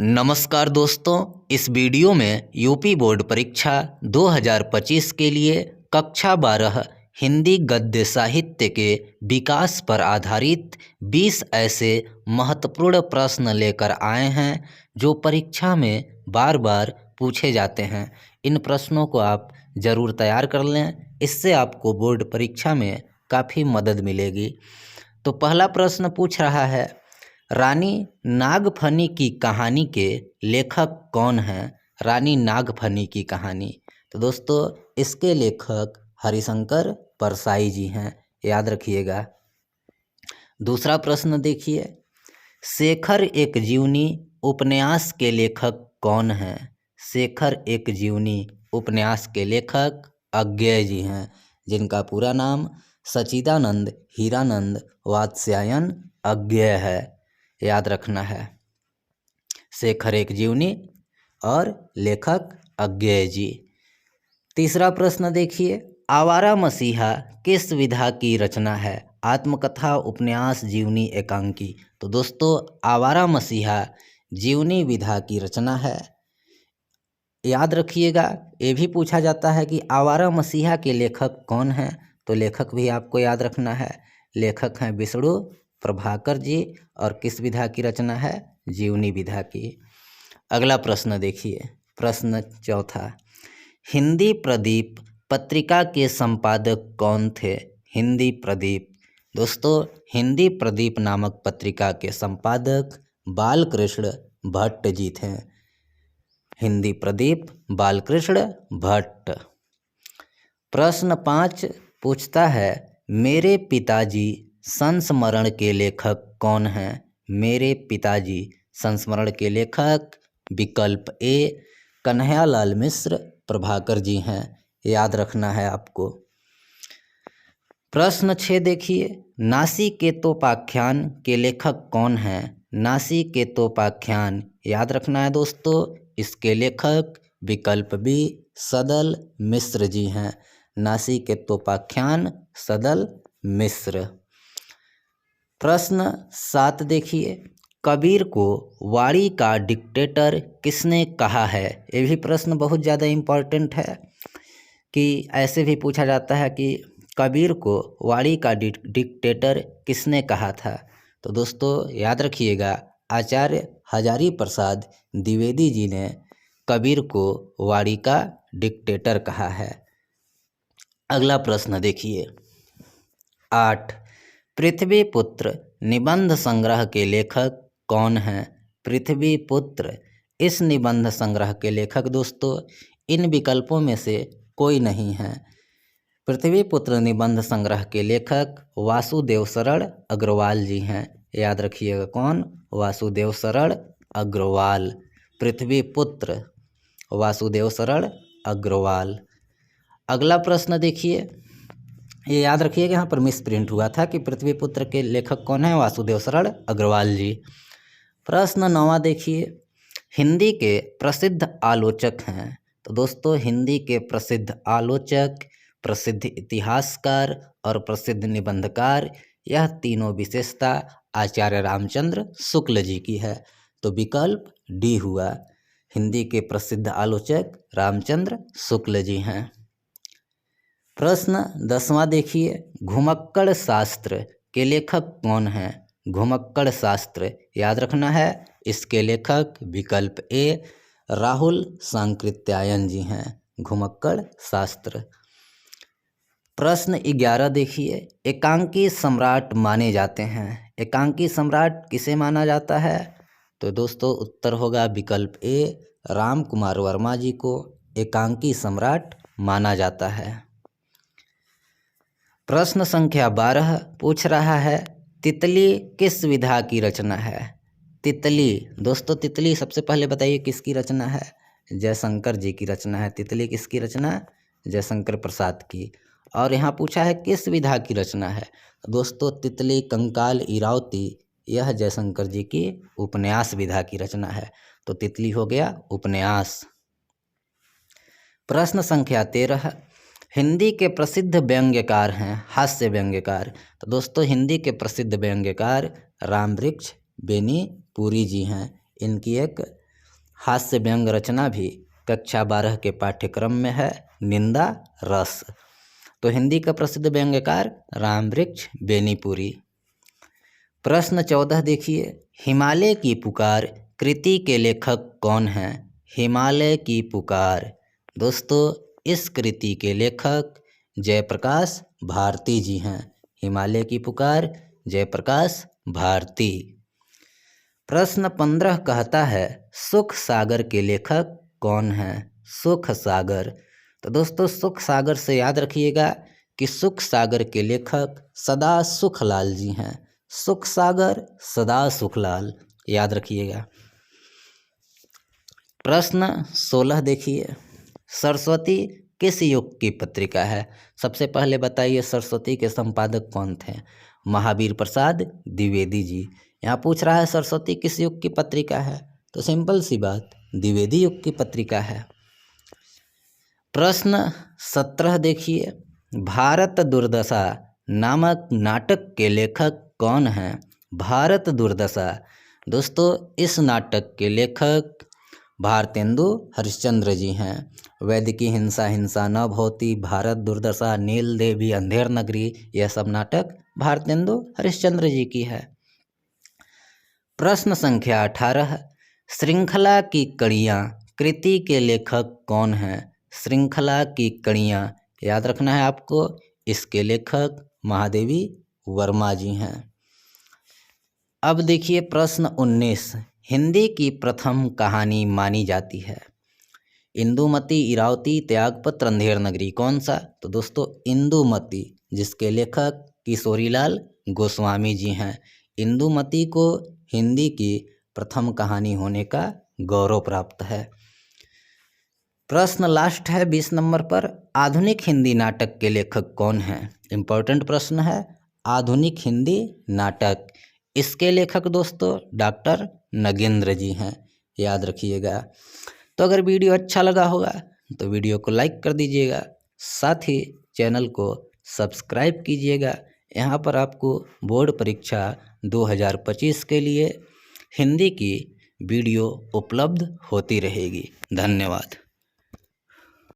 नमस्कार दोस्तों, इस वीडियो में यूपी बोर्ड परीक्षा 2025 के लिए कक्षा 12 हिंदी गद्य साहित्य के विकास पर आधारित 20 ऐसे महत्वपूर्ण प्रश्न लेकर आए हैं जो परीक्षा में बार बार पूछे जाते हैं। इन प्रश्नों को आप ज़रूर तैयार कर लें, इससे आपको बोर्ड परीक्षा में काफ़ी मदद मिलेगी। तो पहला प्रश्न पूछ रहा है, रानी नागफनी की कहानी के लेखक कौन हैं? रानी नागफनी की कहानी, तो दोस्तों इसके लेखक हरिशंकर परसाई जी हैं, याद रखिएगा। दूसरा प्रश्न देखिए, शेखर एक जीवनी उपन्यास के लेखक कौन हैं? शेखर एक जीवनी उपन्यास के लेखक अज्ञेय जी हैं, जिनका पूरा नाम सच्चिदानंद हीरानंद वात्स्यायन अज्ञेय है, याद रखना है। शेखर एक जीवनी और लेखक अज्ञेय जी। तीसरा प्रश्न देखिए, आवारा मसीहा किस विधा की रचना है? आत्मकथा, उपन्यास, जीवनी, एकांकी। तो दोस्तों आवारा मसीहा जीवनी विधा की रचना है, याद रखिएगा। ये भी पूछा जाता है कि आवारा मसीहा के लेखक कौन हैं? तो लेखक भी आपको याद रखना है। लेखक हैं विष्णु प्रभाकर जी और किस विधा की रचना है? जीवनी विधा की। अगला प्रश्न देखिए, प्रश्न चौथा, हिंदी प्रदीप पत्रिका के संपादक कौन थे? हिंदी प्रदीप, दोस्तों हिंदी प्रदीप नामक पत्रिका के संपादक बालकृष्ण भट्ट जी थे। हिंदी प्रदीप बालकृष्ण भट्ट। प्रश्न 5 पूछता है, मेरे पिताजी संस्मरण के लेखक कौन हैं? मेरे पिताजी संस्मरण के लेखक विकल्प ए कन्हैयालाल मिश्र प्रभाकर जी हैं, याद रखना है आपको। प्रश्न 6 देखिए, नासिकेतोपाख्यान के लेखक कौन हैं? नासिकेतोपाख्यान, याद रखना है दोस्तों, इसके लेखक विकल्प बी सदल मिश्र जी हैं। नासिकेतोपाख्यान सदल मिश्र। प्रश्न 7 देखिए, कबीर को वाणी का डिक्टेटर किसने कहा है? ये भी प्रश्न बहुत ज़्यादा इम्पोर्टेंट है कि ऐसे भी पूछा जाता है कि कबीर को वाणी का डिक्टेटर किसने कहा था? तो दोस्तों याद रखिएगा, आचार्य हजारी प्रसाद द्विवेदी जी ने कबीर को वाणी का डिक्टेटर कहा है। अगला प्रश्न देखिए 8, पृथ्वीपुत्र निबंध संग्रह के लेखक कौन हैं? पृथ्वीपुत्र इस निबंध संग्रह के लेखक दोस्तों इन विकल्पों में से कोई नहीं है। पृथ्वीपुत्र निबंध संग्रह के लेखक वासुदेव शरण अग्रवाल जी हैं, याद रखिएगा। कौन? वासुदेव शरण अग्रवाल। पृथ्वीपुत्र वासुदेव शरण अग्रवाल। अगला प्रश्न देखिए, ये याद रखिएगा, यहाँ पर मिस प्रिंट हुआ था कि पृथ्वीपुत्र के लेखक कौन है? वासुदेव शरण अग्रवाल जी। प्रश्न 9 देखिए, हिंदी के प्रसिद्ध आलोचक हैं। तो दोस्तों हिंदी के प्रसिद्ध आलोचक, प्रसिद्ध इतिहासकार और प्रसिद्ध निबंधकार, यह तीनों विशेषता आचार्य रामचंद्र शुक्ल जी की है। तो विकल्प डी हुआ, हिंदी के प्रसिद्ध आलोचक रामचंद्र शुक्ल जी हैं। प्रश्न 10वां देखिए, घुमक्कड़ शास्त्र के लेखक कौन हैं? घुमक्कड़ शास्त्र, याद रखना है, इसके लेखक विकल्प ए राहुल सांकृत्यायन जी हैं। घुमक्कड़ शास्त्र। प्रश्न 11 देखिए, एकांकी सम्राट माने जाते हैं। एकांकी सम्राट किसे माना जाता है? तो दोस्तों उत्तर होगा विकल्प ए राम कुमार वर्मा जी को एकांकी सम्राट माना जाता है। प्रश्न संख्या 12 पूछ रहा है, तितली किस विधा की रचना है? तितली, दोस्तों तितली सबसे पहले बताइए किसकी रचना है? जयशंकर जी की रचना है। तितली किसकी रचना? जयशंकर प्रसाद की। और यहाँ पूछा है किस विधा की रचना है? दोस्तों तितली कंकाल इरावती, यह जयशंकर जी की उपन्यास विधा की रचना है। तो तितली हो गया उपन्यास। प्रश्न संख्या 13, हिंदी के प्रसिद्ध व्यंग्यकार हैं, हास्य व्यंग्यकार। तो दोस्तों हिंदी के प्रसिद्ध व्यंग्यकार रामवृक्ष बेनीपुरी जी हैं। इनकी एक हास्य व्यंग रचना भी कक्षा 12 के पाठ्यक्रम में है, निंदा रस। तो हिंदी का प्रसिद्ध व्यंग्यकार रामवृक्ष बेनीपुरी। प्रश्न 14 देखिए, हिमालय की पुकार कृति के लेखक कौन हैं? हिमालय की पुकार दोस्तों इस कृति के लेखक जयप्रकाश भारती जी हैं। हिमालय की पुकार जयप्रकाश भारती। प्रश्न 15 कहता है सुख सागर के लेखक कौन हैं? सुख सागर। तो दोस्तों सुख सागर से याद रखिएगा कि सुख सागर के लेखक सदा सुखलाल जी हैं। सुख सागर सदा सुखलाल, याद रखिएगा। प्रश्न 16 देखिए, सरस्वती किस युग की पत्रिका है? सबसे पहले बताइए सरस्वती के संपादक कौन थे? महावीर प्रसाद द्विवेदी जी। यहाँ पूछ रहा है सरस्वती किस युग की पत्रिका है, तो सिंपल सी बात द्विवेदी युग की पत्रिका है। प्रश्न 17 देखिए, भारत दुर्दशा नामक नाटक के लेखक कौन हैं? भारत दुर्दशा दोस्तों इस नाटक के लेखक भारतेंदु हरिश्चंद्र जी हैं। वैदिकी हिंसा हिंसा न भवति, भारत दुर्दशा, नील देवी, अंधेर नगरी, यह सब नाटक भारतेंदु हरिश्चंद्र जी की है। प्रश्न संख्या 18, श्रृंखला की कड़ियाँ कृति के लेखक कौन हैं? श्रृंखला की कड़ियाँ याद रखना है आपको, इसके लेखक महादेवी वर्मा जी हैं। अब देखिए प्रश्न 19, हिंदी की प्रथम कहानी मानी जाती है? इंदुमती, इरावती, त्यागपत्र, अंधेर नगरी, कौन सा? तो दोस्तों इंदुमती, जिसके लेखक किशोरीलाल गोस्वामी जी हैं। इंदुमती को हिंदी की प्रथम कहानी होने का गौरव प्राप्त है। प्रश्न लास्ट है 20 नंबर पर, आधुनिक हिंदी नाटक के लेखक कौन हैं? इम्पोर्टेंट प्रश्न है, आधुनिक हिंदी नाटक, इसके लेखक दोस्तों डॉक्टर नगेंद्र जी हैं, याद रखिएगा। तो अगर वीडियो अच्छा लगा होगा तो वीडियो को लाइक कर दीजिएगा, साथ ही चैनल को सब्सक्राइब कीजिएगा। यहाँ पर आपको बोर्ड परीक्षा 2025 के लिए हिंदी की वीडियो उपलब्ध होती रहेगी। धन्यवाद।